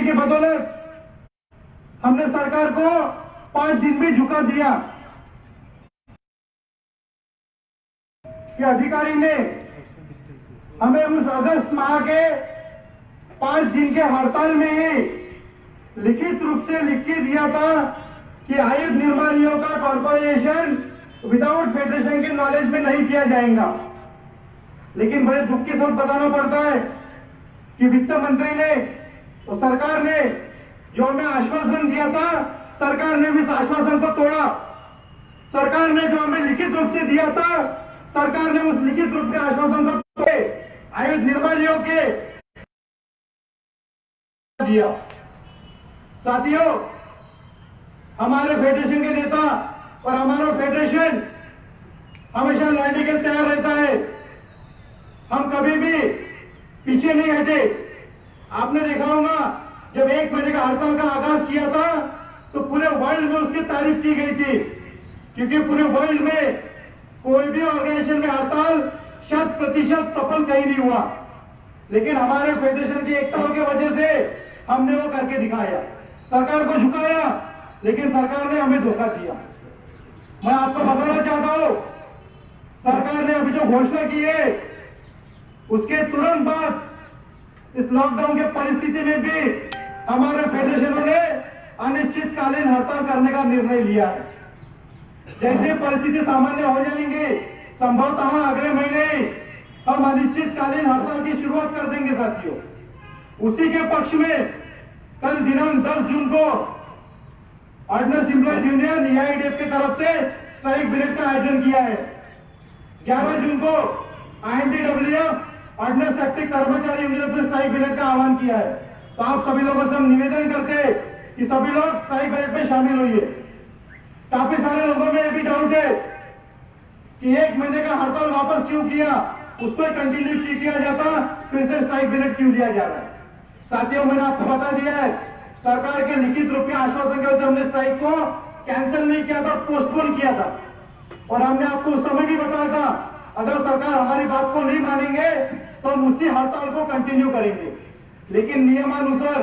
Technology की बदौलत हमने सरकार को 5 दिन में झुका दिया कि अधिकारी ने हमें उस अगस्त माह के 5 दिन के हड़ताल में ही लिखित रूप से लिख के दिया था कि आयुध निर्माणियों का कॉर्पोरेशन विदाउट फेडरेशन के नॉलेज में नहीं किया जाएगा। लेकिन बड़े दुख के साथ बताना पड़ता है कि वित्त मंत्री ने और सरकार ने जो हमें आश्वासन दिया था, सरकार ने भी इस आश्वासन को तोड़ा। सरकार ने जो हमें लिखित रूप से दिया था, सरकार ने उस लिखित रूप के आश्वासन को तोड़े आयुध निर्माणियों के दिया। साथियों, हमारे फेडरेशन के नेता और हमारा फेडरेशन हमेशा लड़ने के लिए तैयार रहता है। हम कभी भी पीछे नहीं हटे। आपने देखा होगा जब 1 महीने का हड़ताल का आगाज किया था तो पूरे वर्ल्ड में उसकी तारीफ की गई थी, क्योंकि पूरे वर्ल्ड में कोई भी ऑर्गेनाइजेशन में हड़ताल 100% सफल कहीं नहीं हुआ। लेकिन हमारे फेडरेशन की एकता की वजह से हमने वो करके दिखाया, सरकार को झुकाया, लेकिन सरकार ने हमें धोखा दिया। मैं आपको बताना चाहता हूं, सरकार ने अभी जो घोषणा की है उसके तुरंत बाद इस लॉकडाउन के परिस्थिति में भी हमारे फेडरेशनों ने अनिश्चितकालीन हड़ताल करने का निर्णय लिया है। जैसे परिस्थिति सामान्य हो जाएंगे, संभवतः अगले महीने हम अनिश्चितकालीन हड़ताल की शुरुआत कर देंगे। साथियों, उसी के पक्ष में कल दिनांक 10 जून को ऑर्डिनेंस एम्प्लॉइज यूनियन एआईडीएफ की तरफ से स्ट्राइक ब्रेक का आयोजन किया है। 11 जून को आईएनटीडब्ल्यूएफ ऑर्डिनेंस फैक्ट्री कर्मचारी यूनियन से स्ट्राइक ब्रेक का आह्वान किया है। तो आप सभी लोगों से हम निवेदन करते हैं कि सभी लोग स्ट्राइक ब्रेक में शामिल होइए। काफी सारे लोगों में यह भी डाउट है कि 1 महीने का हड़ताल वापस क्यों किया, उसको कंटिन्यू किया जाता, फिर से स्ट्राइक ब्रेक क्यों दिया जा रहा है। साथियों, मैंने आपको बता दिया है, सरकार के लिखित रूप के आश्वासन के वजह से हमने स्ट्राइक को कैंसिल नहीं किया था, पोस्टपोन किया था। और हमने आपको उस समय भी बताया था अगर सरकार हमारी बात को नहीं मानेंगे तो हम उसी हड़ताल को कंटिन्यू करेंगे। लेकिन नियमानुसार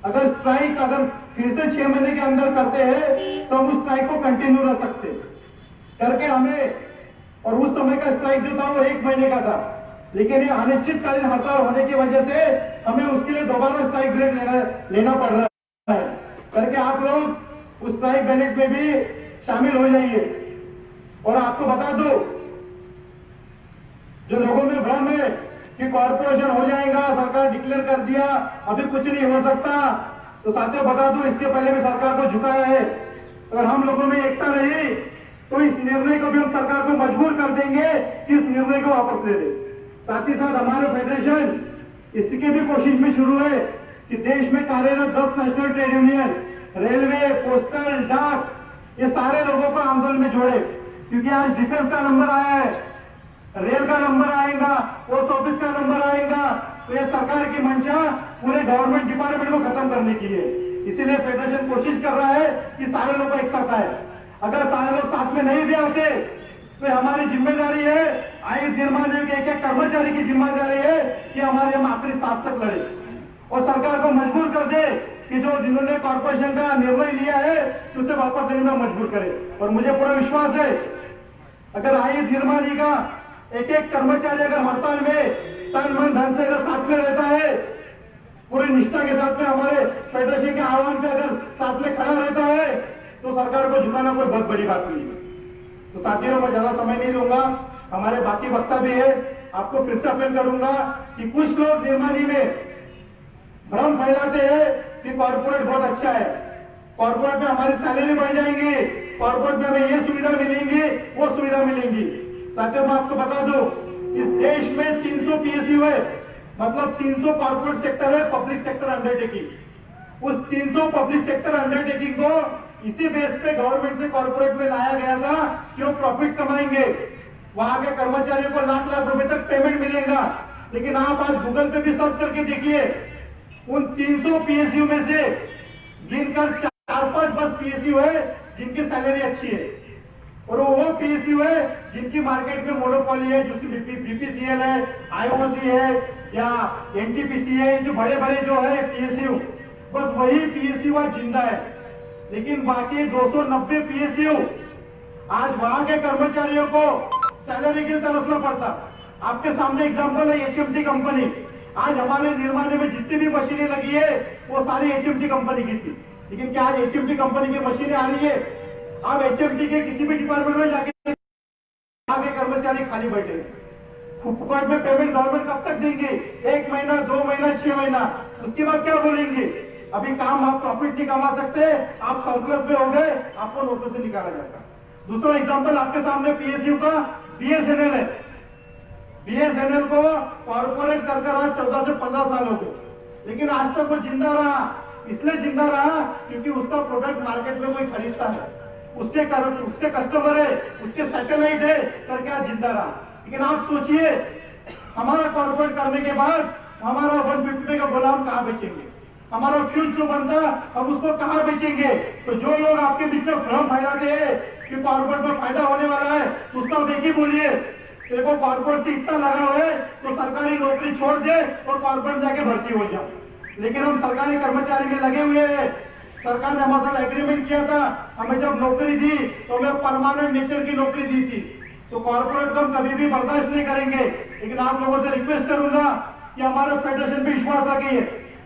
अगर स्ट्राइक फिर से 6 महीने के अंदर करते हैं तो हम उस स्ट्राइक को कंटिन्यू रख सकते करके हमें, और उस समय का स्ट्राइक जो था वो 1 महीने का था। लेकिन ये अनिश्चितकालीन हड़ताल होने की वजह से हमें उसके लिए दोबारा स्ट्राइक ब्रेक लेना पड़ रहा है करके आप लोग उस स्ट्राइक ब्रेक में भी शामिल हो जाइए। और आपको बता दो, जो लोगों में भ्रम है कि कॉर्पोरेशन हो जाएगा, सरकार डिक्लेयर कर दिया, अभी कुछ नहीं हो सकता, तो साथियों बता दो, इसके पहले भी सरकार को झुकाया है। अगर हम लोगों में एकता रही तो इस निर्णय को भी हम सरकार को मजबूर कर देंगे कि इस निर्णय को वापस ले ले। साथ ही साथ हमारे फेडरेशन इसकी भी कोशिश में शुरू है कि देश में कार्यरत 10 national trade union, railway, postal, डाक, ये सारे लोगों को आंदोलन में जोड़े। क्योंकि आज डिफेंस का नंबर आया है, रेल का नंबर आएगा, पोस्ट ऑफिस का नंबर आएगा, तो ये सरकार की मंशा पूरे गवर्नमेंट डिपार्टमेंट को खत्म करने की है। इसीलिए फेडरेशन कोशिश कर रहा है कि सारे लोग एक साथ आए। अगर सारे लोग साथ में नहीं भी आते तो हमारी जिम्मेदारी है, आयुध निर्माण के एक कर्मचारी की जिम्मेदारी है कि हमारे हम आखिरी सांस तक लड़े और सरकार को मजबूर कर दे कि जो जिन्होंने कॉर्पोरेशन का निर्णय लिया है उसे वापस लेने में मजबूर करे। और मुझे पूरा विश्वास है, अगर आयुध निर्माणी का एक कर्मचारी अगर हड़ताल में तन मन धन से अगर साथ में रहता है, पूरी निष्ठा के साथ में हमारे फेडरेशन के आह्वान पे अगर साथ में खड़ा रहता है, तो सरकार को झुकाना कोई बहुत बड़ी बात नहीं है। तो साथियों, मैं ज्यादा समय नहीं लूंगा, हमारे बाकी वक्ता भी है। आपको फिर से अपील करूंगा कि कुछ लोग निर्माणी में भ्रम फैलाते हैं कि कॉर्पोरेट बहुत अच्छा है, कॉर्पोरेट में हमारी सैलरी बढ़ जाएंगी, कॉर्पोरेट में हमें ये सुविधा मिलेंगी, वो सुविधा मिलेंगी। साथियों, मैं आपको बता दूं, इस देश में 300 पीएसयू है, मतलब 300 कॉर्पोरेट सेक्टर है, पब्लिक सेक्टर अंडरटेकिंग। उस 300 पब्लिक सेक्टर अंडरटेकिंग को इसी बेस पे गवर्नमेंट से कॉर्पोरेट में लाया गया था कि वो प्रॉफिट कमाएंगे, वहां के कर्मचारियों को लाख लाख रुपए तक पेमेंट मिलेगा। लेकिन आप आज गूगल पे भी सर्च करके देखिए, उन 300 पीएसयू में से गिनकर 4-5 बस पीएसयू है जिनकी सैलरी अच्छी है, और वो पीएसयू है जिनकी मार्केट में मोनोपोली है, जो बीपीसीएल है, आईओसी है, या एनटीपीसी जो बड़े बड़े जो है पीएसयू, बस वही पीएसयू आज जिंदा है, लेकिन बाकी 290 पीएसयू आज वहां के कर्मचारियों को सैलरी के लिए तरसना पड़ता। आपके सामने एग्जांपल है एचएमटी कंपनी। आज हमारे निर्माण में जितनी भी मशीनें लगी है वो सारी एचएमटी कंपनी की थी, लेकिन क्या आज एचएमटी कंपनी की मशीनें आ रही है? आप एचएमटी के किसी भी डिपार्टमेंट में जाके आगे कर्मचारी खाली बैठे, फुकट में पेमेंट गवर्नमेंट कब तक देंगे? 1 महीना, 2 महीना, 6 महीना, उसके बाद क्या बोलेंगे? अभी काम आप प्रॉफिट नहीं कमा सकते, आप सरप्लस में हो गए, आपको नौकरी से निकाला जाएगा। दूसरा एग्जांपल आपके सामने पीएसयू का बीएसएनएल है। बीएसएनएल को कॉर्पोरेट कर आज 14 से 15 साल हो गए, लेकिन आज तक वो जिंदा रहा। इसलिए जिंदा रहा क्योंकि उसका प्रोडक्ट मार्केट में कोई खरीदता है, उसके कस्टमर है, उसके सैटेलाइट है करके आज जिंदा रहा। लेकिन आप सोचिए, हमारा कॉर्पोरेट करने के बाद हमारा 150 का गोदाम कहाँ बेचेंगे? हमारा फ्यूज जो बनता हम उसको कहाँ बेचेंगे? तो जो लोग आपके बीच में भ्रम फैलाते हैं कि कॉर्पोरेट में फायदा होने वाला है, उसका आप एक ही बोलिए, तेरे को कॉर्पोरेट से इतना लगा हुआ है तो सरकारी नौकरी छोड़ दे और कॉर्पोरेट जाके भर्ती हो जाओ। लेकिन हम सरकारी कर्मचारी में लगे हुए हैं। सरकार ने हमारे साथ एग्रीमेंट किया था, हमें जब नौकरी दी तो हमें परमानेंट नेचर की नौकरी दी थी, तो कॉर्पोरेट को हम कभी भी बर्दाश्त नहीं करेंगे। लेकिन आप लोगों से रिक्वेस्ट करूंगा कि हमारे फेडरेशन पे विश्वास रखिए,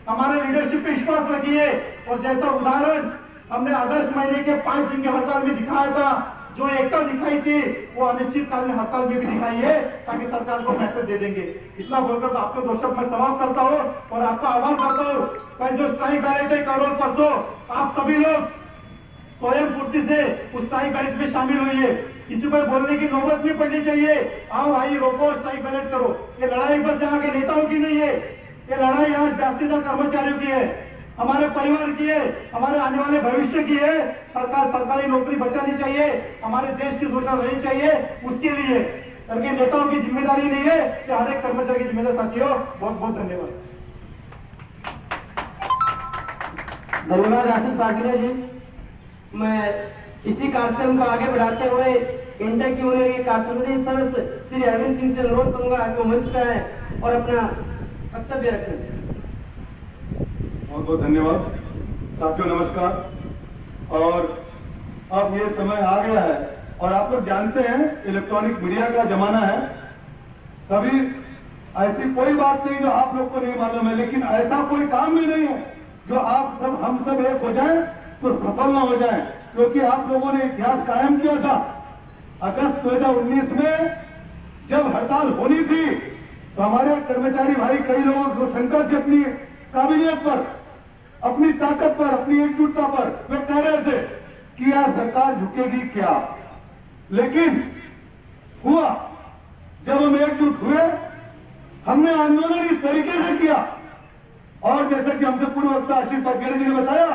हमारे लीडरशिप पे विश्वास रखिए, और जैसा उदाहरण हमने अगस्त महीने के 5 दिन के हड़ताल में दिखाया था, जो एकता दिखाई थी वो अनिश्चितकालीन हड़ताल में भी दिखाई है, ताकि सरकार को मैसेज दे देंगे। इतना बोलकर तो आपके 2 शब्द में समाप्त करता हूँ और आपका आह्वान करता हूँ, कल जो स्ट्राइक बैलेट है कल परसों, आप सभी लोग स्वयं पूर्ति से उस स्ट्राइक बैलेट में शामिल हुई। किसी को बोलने की नौबत नहीं पड़नी चाहिए। आओ भाई, रोको, स्ट्राइक बैलेट करो। ये लड़ाई बस यहाँ के नेताओं की नहीं है, ये लड़ाई यहाँ 82,000 कर्मचारियों की है, हमारे परिवार की है, हमारे आने वाले भविष्य की है। सरकार सरकारी नौकरी बचानी चाहिए, हमारे देश की सुरक्षा रहनी चाहिए, उसके लिए करके नेताओं की जिम्मेदारी नहीं है कि हर एक कर्मचारी की जिम्मेदारी। साथियों, बहुत बहुत धन्यवाद। धन्यवाद आशीष पाटिल जी। मैं इसी कार्यक्रम को आगे बढ़ाते हुए इंडिया की यूनियन के कार्यसमिति सदस्य श्री अरविंद सिंह से अनुरोध करूंगा कि वो मंच पर आए और अपना वक्तव्य रखें। बहुत बहुत धन्यवाद। साथियों नमस्कार। और अब ये समय आ गया है और आप लोग जानते हैं इलेक्ट्रॉनिक मीडिया का जमाना है। सभी ऐसी कोई बात नहीं जो आप लोग को नहीं मालूम है, लेकिन ऐसा कोई काम भी नहीं है जो हम सब एक हो जाएं तो सफल ना हो जाएं, क्योंकि आप लोगों ने इतिहास कायम किया था। अगस्त 2019 में जब हड़ताल होनी थी तो हमारे कर्मचारी भाई कई लोगों को शंका थी अपनी काबिलियत पर, अपनी ताकत पर, अपनी एकजुटता पर। वे कह रहे थे कि यार सरकार झुकेगी क्या, लेकिन हुआ। जब हम एकजुट हुए, हमने आंदोलन इस तरीके से किया, और जैसा कि हमसे पूर्व वक्ता आशीष पाटिल जी ने बताया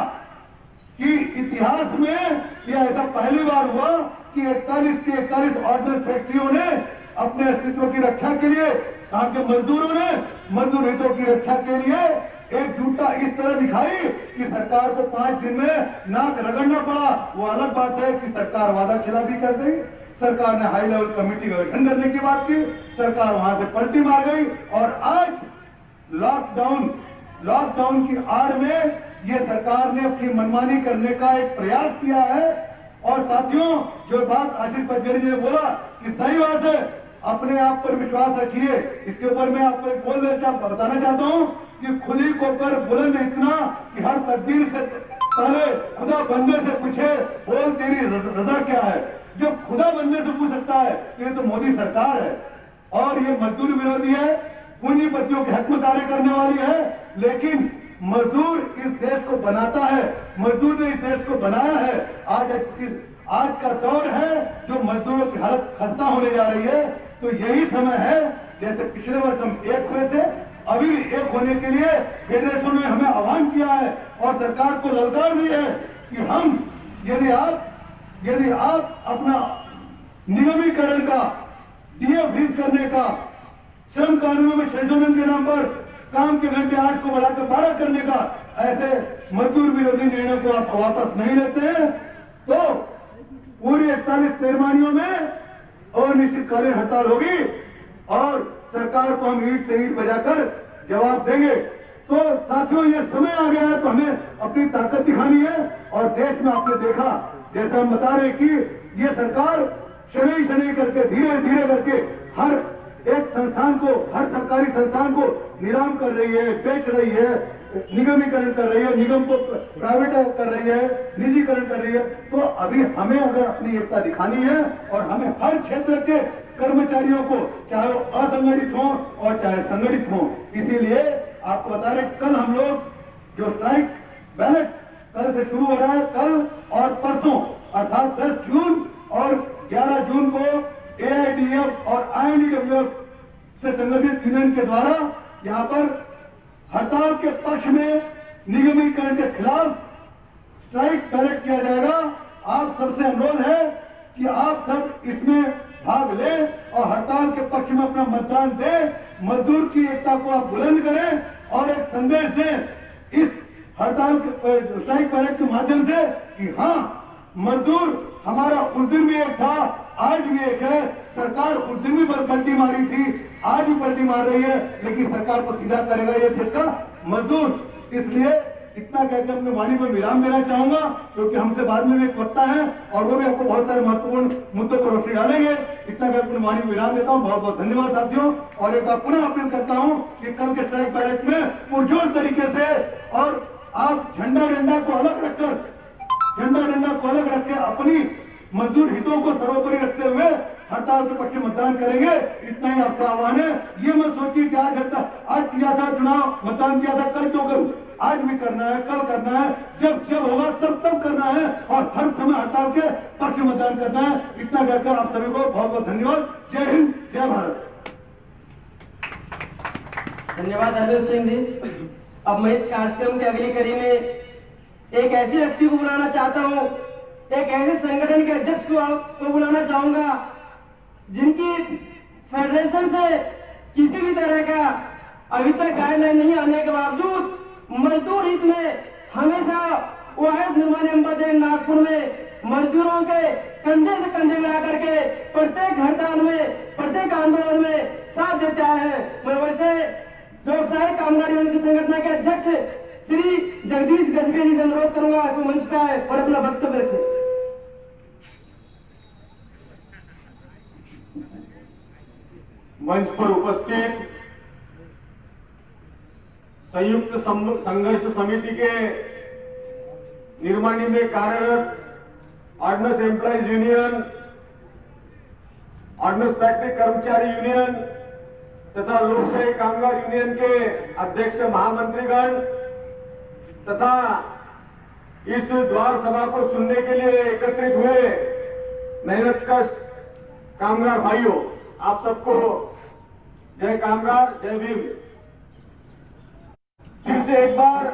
कि इतिहास में यह ऐसा पहली बार हुआ कि 41 की 41 ऑर्डिनेंस फैक्ट्रियों ने अपने अस्तित्व की रक्षा के लिए, यहाँ के मजदूरों ने मजदूर हितों की रक्षा के लिए एकजुटता इस तरह दिखाई कि सरकार को 5 दिन में नाक रगड़ना पड़ा। वो अलग बात है कि सरकार वादा खिलाफी कर गई, सरकार ने हाई लेवल कमेटी का गठन करने की बात की, सरकार वहां से पलटी मार गई, और आज लॉकडाउन की आड़ में ये सरकार ने अपनी मनमानी करने का एक प्रयास किया है। और साथियों, जो बात आशीष पाटिल जी ने बोला कि सही बात है, अपने आप पर विश्वास रखिए। इसके ऊपर मैं आपको एक बताना चाहता हूं कि खुदी को कर बुलंद इतना कि हर तकदीर से पहले खुदा बंदे से पूछे, बोल तेरी रजा क्या है। जो खुदा बंदे से पूछ सकता है तो ये तो मोदी सरकार है, और ये मजदूर विरोधी है, पूंजीपतियों के हक में कार्य करने वाली है। लेकिन मजदूर इस देश को बनाता है, मजदूर ने इस देश को बनाया है। आज का दौर है जो मजदूरों की हालत खस्ता होने जा रही है। तो यही समय है, जैसे पिछले वर्ष हम एक हुए थे, अभी भी एक होने के लिए फेडरेशन ने हमें आह्वान किया है और सरकार को ललकार दी है कि हम यदि आप अपना नियमीकरण का, डीए फ्रीज करने का, श्रम कानूनों में संशोधन के नाम पर काम के घंटे 8 को बढ़ाकर 12 करने का, ऐसे मजदूर विरोधी निर्णय को आप वापस नहीं लेते हैं तो पूरी 41 पेरमानियों में अनिश्चितकालीन हड़ताल होगी और सरकार को हम ईंट से ईंट बजाकर जवाब देंगे। तो साथियों, ये समय आ गया है तो हमें अपनी ताकत दिखानी है। और देश में आपने देखा, जैसे हम बता रहे कि ये सरकार शनि शनि करके धीरे धीरे करके हर एक संस्थान को, हर सरकारी संस्थान को नीलाम कर रही है, बेच रही है, निगमीकरण कर रही है, निगम को प्राइवेट कर रही है, निजीकरण कर रही है। तो अभी हमें अगर अपनी एकता दिखानी है और हमें हर क्षेत्र के कर्मचारियों को, चाहे वो असंगठित हो और चाहे संगठित हो, इसीलिए आपको बता रहे कल हम लोग जो स्ट्राइक बैलेट कल से शुरू हो रहा है, कल और परसों अर्थात 10 जून और 11 जून को एआईडीएफ और आईएनडीडब्ल्यूएफ से संगठित यूनियन के द्वारा यहां पर हड़ताल के पक्ष में निगमीकरण के खिलाफ स्ट्राइक बैलेट किया जाएगा। आप सबसे अनुरोध है कि आप सब इसमें भाग लें और हड़ताल के पक्ष में अपना मतदान दें, मजदूर की एकता को आप बुलंद करें और एक संदेश दें इस हड़ताल के स्ट्राइक बैलेट के माध्यम से कि हाँ, मजदूर हमारा उस दिन भी एक था, आज भी एक है। सरकार उस दिन भी पलटी मारी थी, आज भी पलटी मार रही है, लेकिन सरकार को सीधा करेगा ये देश का मजदूर। इसलिए इतना कहकर अपने वाणी में विराम देना चाहूंगा, क्योंकि हमसे बाद में भी एक वक्ता है और वो भी आपको बहुत सारे महत्वपूर्ण मुद्दों पर रोशनी डालेंगे। इतना कहकर अपनी वाणी में विराम देता हूं। बहुत बहुत धन्यवाद साथियों। और एक बार पुनः अपील करता हूं कि कल के स्ट्राइक बैलेट में पुरजोर तरीके से और आप झंडा को अलग रखकर अपनी मजदूर हितों को सर्वोपरि रखते हुए हड़ताल के पक्ष में मतदान करेंगे। इतना ही आपका आह्वान है। ये मत सोचिए कि आज किया था चुनाव, मतदान किया था, कल क्यों करूं। आज भी करना है, कल करना है, जब होगा तब करना है और हर समय हड़ताल के पक्ष में मतदान करना है। इतना कहकर आप सभी को बहुत बहुत धन्यवाद। जय हिंद, जय भारत। धन्यवाद अरविंद सिंह जी। अब मैं इस कार्यक्रम की अगली कड़ी में एक ऐसे व्यक्ति को बुलाना चाहता हूं, एक ऐसे संगठन के अध्यक्ष को बुलाना चाहूंगा जिनकी फेडरेशन से किसी भी तरह का अभी तक गाइडलाइन नहीं आने के बावजूद मजदूर हित में हमेशा वाहिद निर्माण एम्बेसडर नागपुर में मजदूरों के कंधे से कंधे मिला करके प्रत्येक हड़ताल में, प्रत्येक आंदोलन में साथ देता है। मैं वैसे व्यवसायिक कामगार यूनियन की संगठन के अध्यक्ष श्री जगदीश गजबे जी से अनुरोध करूंगा कि मंच पे आए और अपना वक्तव्य रखें। मंच पर उपस्थित संयुक्त संघर्ष समिति के निर्माणी में कार्यरत ordnance employees union, ordnance factory कर्मचारी यूनियन तथा लोकशाही कामगार यूनियन के अध्यक्ष महामंत्रीगण तथा इस द्वार सभा को सुनने के लिए एकत्रित हुए मेहनतकश कामगार भाइयों, आप सबको जय कामगार, जय भीम। फिर से एक बार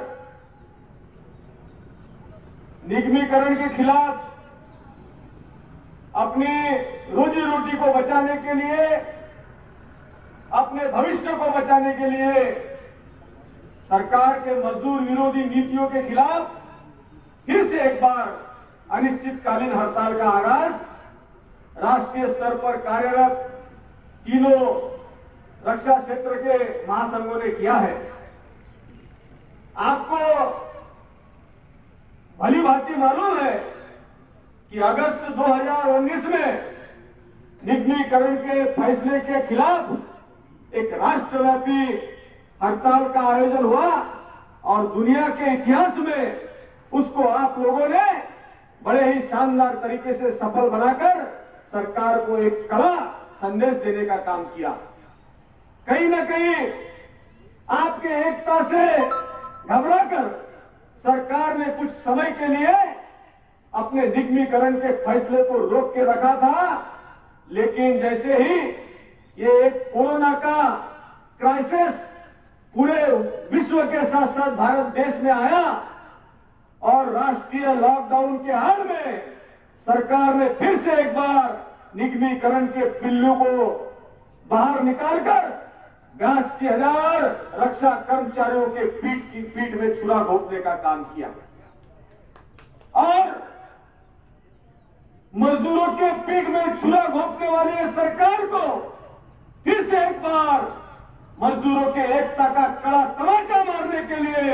निगमीकरण के खिलाफ अपनी रोजी रोटी को बचाने के लिए, अपने भविष्य को बचाने के लिए सरकार के मजदूर विरोधी नीतियों के खिलाफ फिर से एक बार अनिश्चितकालीन हड़ताल का आगाज राष्ट्रीय स्तर पर कार्यरत तीनों रक्षा क्षेत्र के महासंघों ने किया है। आपको भली भांति मालूम है कि अगस्त 2019 में निगमीकरण के फैसले के खिलाफ एक राष्ट्रव्यापी हड़ताल का आयोजन हुआ और दुनिया के इतिहास में उसको आप लोगों ने बड़े ही शानदार तरीके से सफल बनाकर सरकार को एक कड़ा संदेश देने का काम किया। कहीं ना कहीं आपके एकता से घबराकर सरकार ने कुछ समय के लिए अपने निगमीकरण के फैसले को रोक के रखा था, लेकिन जैसे ही ये एक कोरोना का क्राइसिस पूरे विश्व के साथ साथ भारत देश में आया और राष्ट्रीय लॉकडाउन के आड़ में सरकार ने फिर से एक बार निगमीकरण के पिल्लू को बाहर निकालकर 82,000 रक्षा कर्मचारियों के पीठ में छुरा घोंपने का काम किया और मजदूरों के पीठ में छुरा घोंपने वाली सरकार को फिर से एक बार मजदूरों के एकता का कड़ा तमाचा मारने के लिए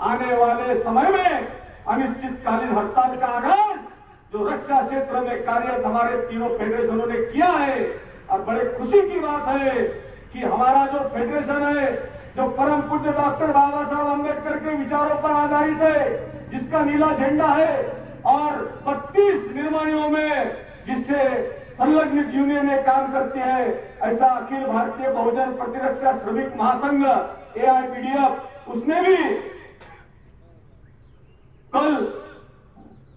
आने वाले समय में अनिश्चितकालीन हड़ताल का आगाज जो रक्षा क्षेत्र में कार्यरत हमारे तीनों फेडरेशनों ने किया है। और बड़े खुशी की बात है कि हमारा जो फेडरेशन है, जो परम पूज्य डॉक्टर बाबा साहब अम्बेडकर के विचारों पर आधारित है, जिसका नीला झंडा है और 32 निर्माणियों में जिससे संलग्नित यूनियनें काम करती है, ऐसा अखिल भारतीय बहुजन प्रतिरक्षा श्रमिक महासंघ AIPDF, उसने भी कल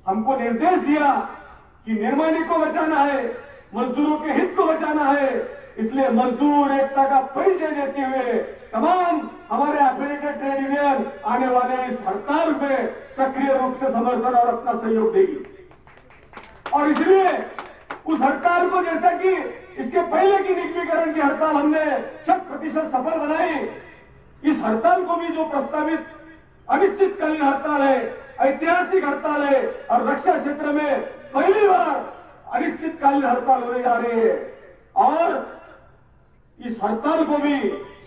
हमको निर्देश दिया कि निर्माणी को बचाना है, मजदूरों के हित को बचाना है। इसलिए मजदूर एकता का परिचय देते हुए तमाम हमारे एफिलिएटेड ट्रेड यूनियन आने वाले इस हड़ताल में सक्रिय रूप से समर्थन और अपना सहयोग देगी। और इसलिए उस हड़ताल को, जैसा कि इसके पहले की निगमीकरण की हड़ताल हमने 100% सफल बनाई, इस हड़ताल को भी जो प्रस्तावित अनिश्चितकालीन हड़ताल है, ऐतिहासिक हड़ताल है और रक्षा क्षेत्र में पहली बार अनिश्चितकालीन हड़ताल होने जा रही है। और इस हड़ताल को भी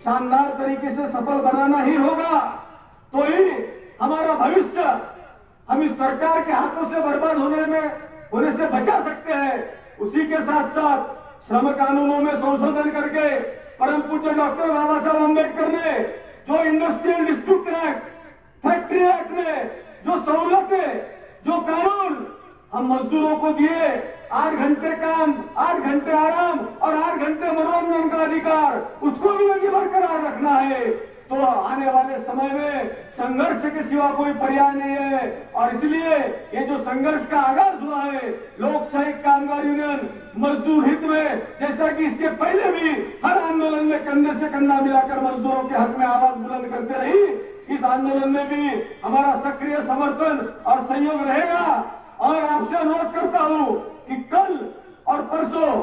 शानदार तरीके से सफल बनाना ही होगा, तो ही हमारा भविष्य हम इस सरकार के हाथों से बर्बाद होने से बचा सकते हैं। उसी के साथ साथ श्रम कानूनों में संशोधन करके परम पूज्य डॉक्टर बाबा साहब अम्बेडकर ने जो industrial dispute act, factory act में जो सहूलतें, जो कानून हम मजदूरों को दिए, 8 घंटे काम, 8 घंटे आराम और 8 घंटे मनोरंजन का अधिकार, उसको भी यदि बरकरार रखना है तो आने वाले समय में संघर्ष के सिवा कोई पर्याय नहीं है। और इसलिए ये जो संघर्ष का आगाज हुआ है, लोकशाही कामगार यूनियन मजदूर हित में, जैसा कि इसके पहले भी हर आंदोलन में कंधे से कंधा मिलाकर मजदूरों के हक में आवाज बुलंद करते रही, इस आंदोलन में भी हमारा सक्रिय समर्थन और सहयोग रहेगा। और आपसे अनुरोध करता हूं कि कल और परसों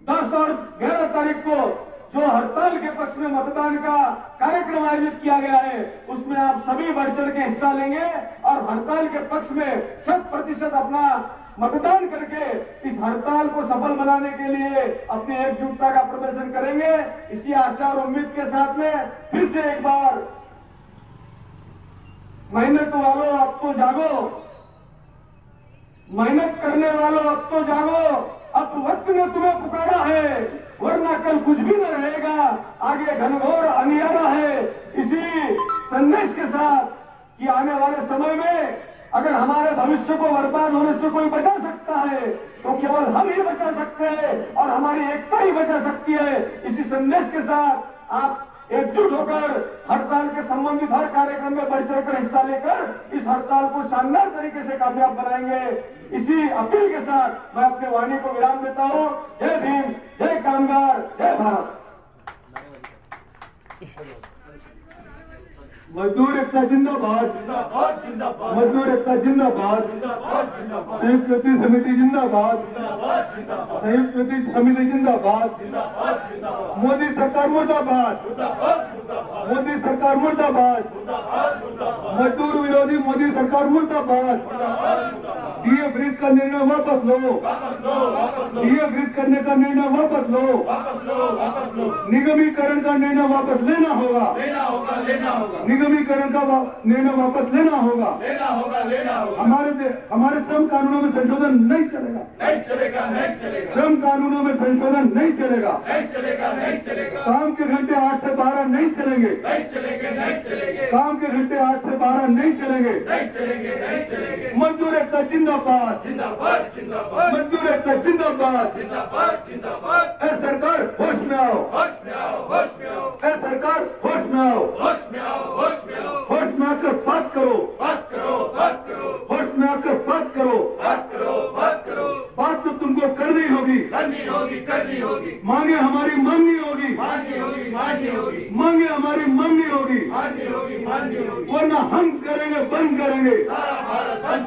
10 और 11 तारीख को जो हड़ताल के पक्ष में मतदान का कार्यक्रम आयोजित किया गया है, उसमें आप सभी बढ़ चढ़ के हिस्सा लेंगे और हड़ताल के पक्ष में 100% अपना मतदान करके इस हड़ताल को सफल बनाने के लिए अपनी एकजुटता का प्रदर्शन करेंगे। इसी आशा और उम्मीद के साथ में फिर से एक बार, मेहनत वालों अब तो जागो, मेहनत करने वालों अब तो जागो, अब वक्त ने तुम्हें पुकारा है, वरना कल कुछ भी न रहेगा, आगे घनघोर अंधियारा है। इसी संदेश के साथ कि आने वाले समय में अगर हमारे भविष्य को बर्बाद होने से कोई बचा सकता है तो केवल हम ही बचा सकते हैं और हमारी एकता ही बचा सकती है। इसी संदेश के साथ आप एकजुट होकर हड़ताल के संबंधित हर कार्यक्रम में बढ़ चढ़कर हिस्सा लेकर इस हड़ताल को शानदार तरीके से कामयाब बनाएंगे। इसी अपील के साथ मैं अपने वाणी को विराम देता हूं। जय भीम, जय कामगार, जय भारत। मजदूर एकता जिंदाबाद, जिंदाबाद जिंदाबाद, मजदूर एकता जिंदाबाद, जिंदाबाद जिंदाबाद, संयुक्त कृषि समिति जिंदाबाद, जिंदाबाद जिंदाबाद, संयुक्त कृषि समिति जिंदाबाद, जिंदाबाद जिंदाबाद, मोदी सरकार मुर्दाबाद, मुर्दाबाद मुर्दाबाद, मोदी सरकार मुर्दाबाद, मुर्दाबाद मुर्दाबाद, मजदूर विरोधी मोदी सरकार मुर्दाबाद। डीए फ्रीज का निर्णय वापस लो, वापस लो, वापस लो, डीए फ्रीज करने का निर्णय वापस लो, वापस लो, वापस लो, निगमीकरण का निर्णय वापस लेना होगा, लेना होगा, लेना होगा, निगमीकरण का निर्णय वापस लेना होगा। लेना होगा, लेना होगा। हमारे श्रम कानूनों में संशोधन नहीं चलेगा, नहीं चलेगा, नहीं चलेगा, श्रम कानूनों में संशोधन नहीं चलेगा, नहीं चलेगा, नहीं चलेगा, काम के घंटे 8 से 12 नहीं चलेंगे, नहीं चलेंगे, नहीं चलेंगे, काम के घंटे 8 से 12 नहीं चलेंगे। नहीं चलेंगे, नहीं चलेंगे। मजदूर एकता जिंदाबाद, जिंदाबाद जिंदाबाद, मजदूर एकता जिंदाबाद। जिंदाबाद जिंदाबाद, ए सरकार होश में आओ, होश में आओ, होश में आओ, ए सरकार होश में आओ, होश में आओ, होश में आओ, होश में आकर बात करो, बात करो, बात करो, होश में आकर बात करो। बात करो, बात करो, बात तो तुमको करनी होगी, करनी होगी, करनी होगी, मांगे हमारी माननी होगी, माननी होगी, माननी होगी, मांगे हमारी माननी होगी, माननी होगी, माननी होगी। वरना हम करेंगे, बंद करेंगे। सारा भारत बंद